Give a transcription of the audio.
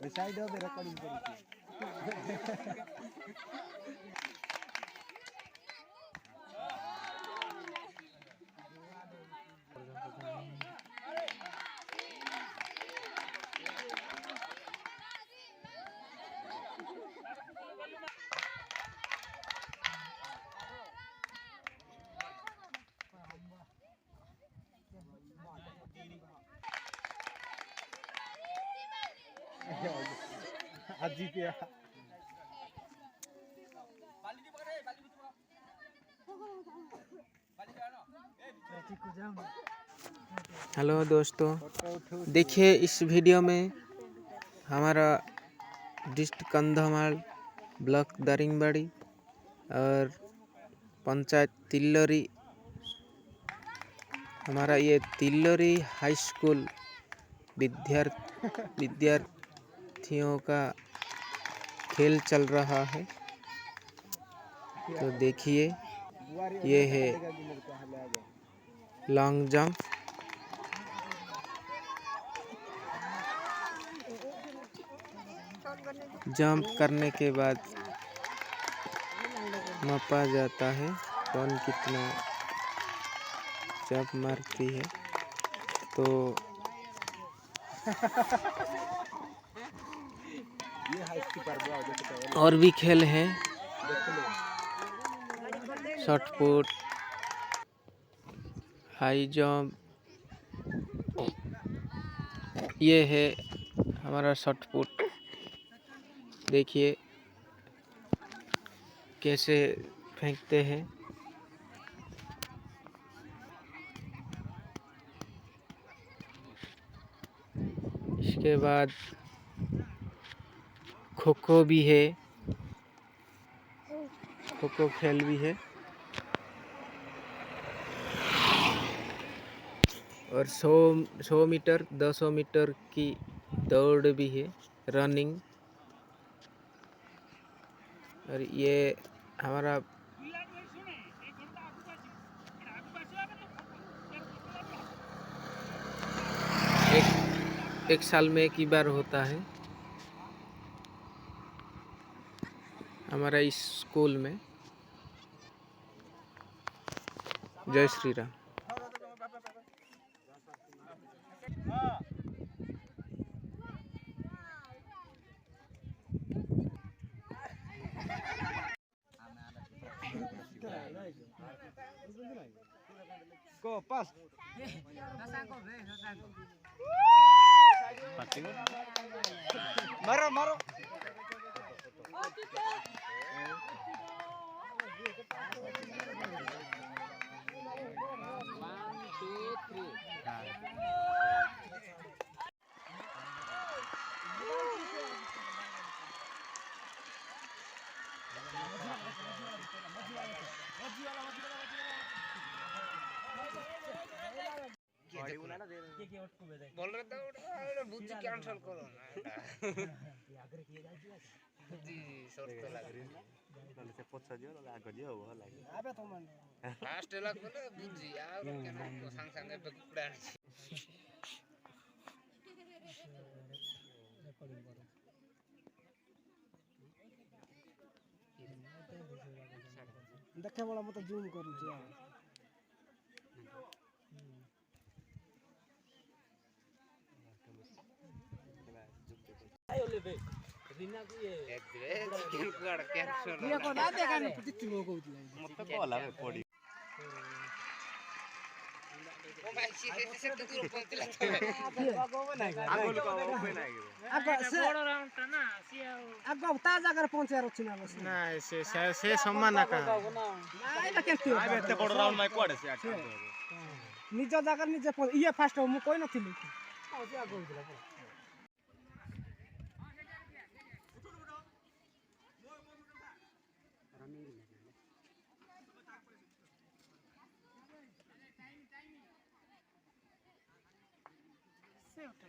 Side of recording करी अजीब hello दोस्तों, देखिए इस वीडियो में हमारा डिस्ट्रिक्ट कंधमाल, ब्लॉक दारिंगबाड़ी और पंचायत तिल्लोरी, हमारा ये तिल्लोरी हाई स्कूल विद्यार्थियों का खेल चल रहा है। तो देखिए, ये है लॉन्ग जंप। जंप करने के बाद मापा जाता है कौन कितना जंप मारती है। तो और भी खेल हैं, शॉट पुट, हाई जंप। ये है हमारा शॉट पुट। देखिए कैसे फेंकते हैं। इसके बाद खो खो भी है, खो खो खेल भी है और 100 मीटर 200 मीटर की दौड़ भी है, रनिंग। और ये हमारा एक साल में एक ही बार होता है हमारा इस स्कूल में। जय Shri Ram. Go pass. Maro maro. बोल रहे थे बुद्धि कैंसिल करो जी शर्त लग रही है से पछा दियो ल आगो दियो हो लागि आबे त मन लास्ट ला कोले बुद्धि आ केन संग संग पे कुडा देखे वाला म त जूम करू छी यार आयो ले बिना की एक दिन कुआड़ कैंसिल ये को ना देखा न किति लोग होतला मत कोला बे पड़ी ओ भाई से दूर पहुंचला आगो बना आगो को ओपन आगे आगो से बड़ राउंड ता ना से आगो ताजा कर पहुंचे रछि ना बस ना से सम्मान का नाइ त केति आबे एते बड़ राउंड में कोडे से आटा निज जागा निजे ये फास्ट मु कोइ नथिली आ से आगो होतला से उठा